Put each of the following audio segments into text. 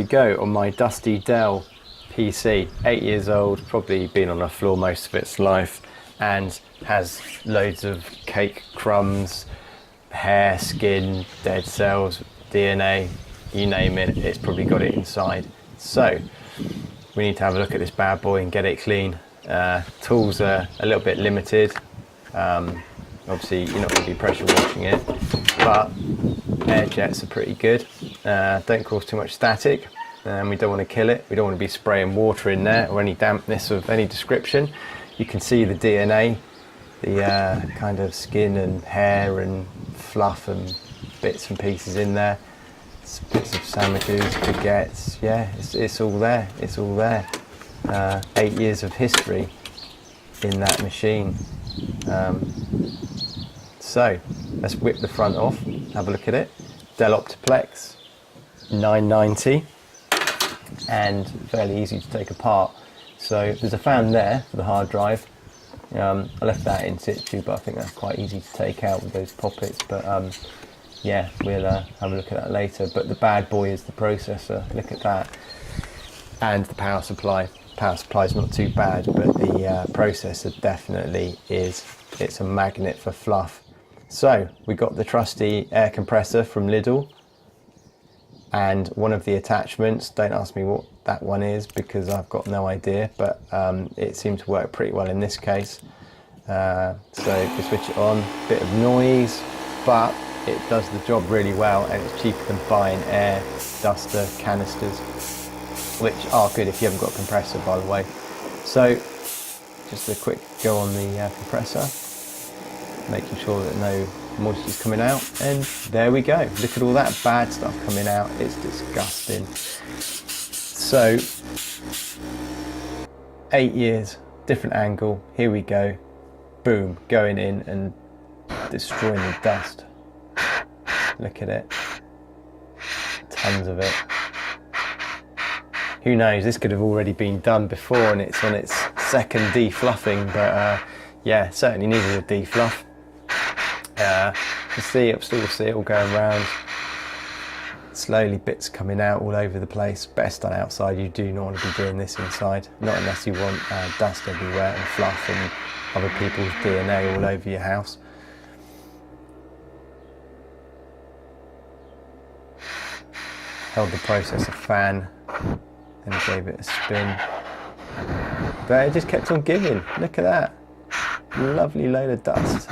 go on my dusty Dell PC, 8 years old, probably been on the floor most of its life, and has loads of cake crumbs, hair, skin, dead cells, DNA, you name it, it's probably got it inside. So we need to have a look at this bad boy and get it clean. Tools are a little bit limited. Obviously you're not going to be pressure washing it, but air jets are pretty good. Don't cause too much static, and we don't want to kill it. We don't want to be spraying water in there or any dampness of any description. You can see the DNA, the kind of skin and hair and fluff and bits and pieces in there. Bits of sandwiches, baguettes, yeah, it's all there, it's all there. 8 years of history in that machine. So let's whip the front off, have a look at it. Dell OptiPlex 990, and fairly easy to take apart. So there's a fan there for the hard drive. I left that in situ, but I think that's quite easy to take out with those poppets. But yeah, we'll have a look at that later. But the bad boy is the processor. Look at that, and the power supply. Power supply is not too bad, but the processor definitely is. It's a magnet for fluff. So we got the trusty air compressor from Lidl, and one of the attachments, don't ask me what that one is because I've got no idea, but it seemed to work pretty well in this case. So if we switch it on, bit of noise, but it does the job really well, and it's cheaper than buying air duster canisters, which are good if you haven't got a compressor, by the way. So just a quick go on the compressor, making sure that no moisture is coming out, and there we go. Look at all that bad stuff coming out. It's disgusting. So 8 years, different angle, here we go, boom, going in and destroying the dust. Look at it, tons of it. Who knows, this could have already been done before and it's on its second defluffing, but yeah, certainly needed a defluff. You see, still see it all going around. Slowly bits coming out all over the place. Best done outside. You do not want to be doing this inside, not unless you want dust everywhere and fluff and other people's DNA all over your house. Held the processor fan and gave it a spin, but it just kept on giving. Look at that, lovely load of dust.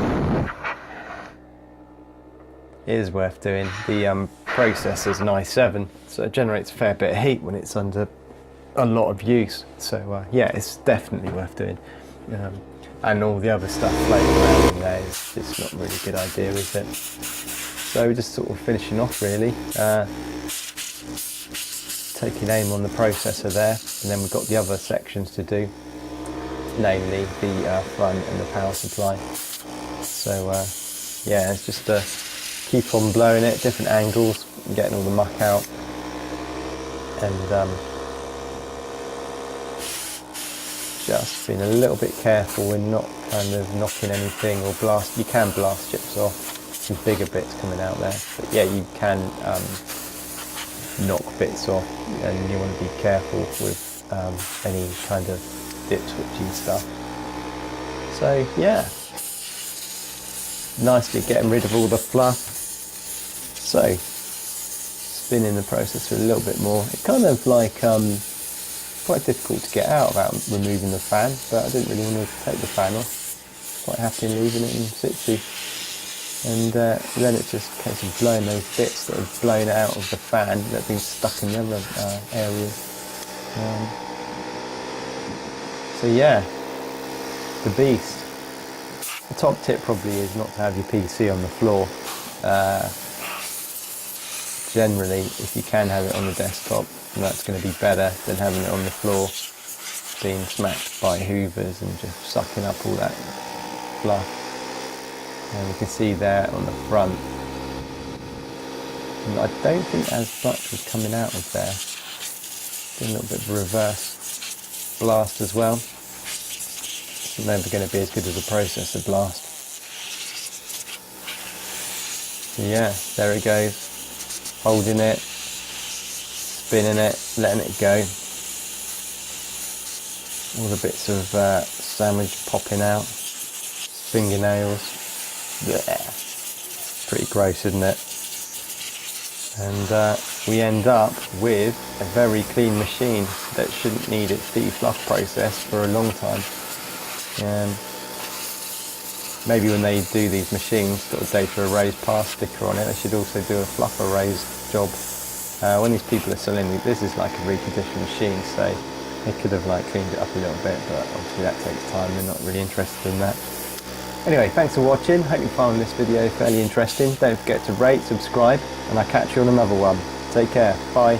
It is worth doing. The processor's an i7, so it generates a fair bit of heat when it's under a lot of use. So yeah, it's definitely worth doing. And all the other stuff floating around in there is just not a really good idea, is it? So we're just sort of finishing off really. Taking aim on the processor there, and then we've got the other sections to do, namely the front and the power supply. So yeah, it's just keep on blowing it, different angles, getting all the muck out, and just being a little bit careful in not kind of knocking anything or blast. You can blast chips off, some bigger bits coming out there, but yeah, you can knock bits off, and you want to be careful with any kind of dip switchy stuff. So yeah, nicely getting rid of all the fluff. So spinning the processor a little bit more. It kind of like quite difficult to get out without removing the fan, but I didn't really want to take the fan off. Quite happy in leaving it in situ. And then it's just a case of blowing those bits that have blown out of the fan that have been stuck in the other areas. So yeah, the beast. The top tip probably is not to have your PC on the floor. Generally, if you can have it on the desktop, that's going to be better than having it on the floor, being smacked by hoovers and just sucking up all that fluff. And you can see there on the front, and I don't think as much was coming out of there. Doing a little bit of a reverse blast as well. It's never going to be as good as a processor blast. So yeah, there it goes. Holding it, spinning it, letting it go. All the bits of sandwich popping out, fingernails. Yeah, pretty gross, isn't it? And we end up with a very clean machine that shouldn't need its defluff process for a long time. Maybe when they do these machines, got a data erase pass sticker on it, they should also do a fluff erase job. When these people are selling, this is like a reconditioned machine, so they could have like cleaned it up a little bit, but obviously that takes time. They're not really interested in that. Anyway, thanks for watching. Hope you found this video fairly interesting. Don't forget to rate, subscribe, and I'll catch you on another one. Take care. Bye.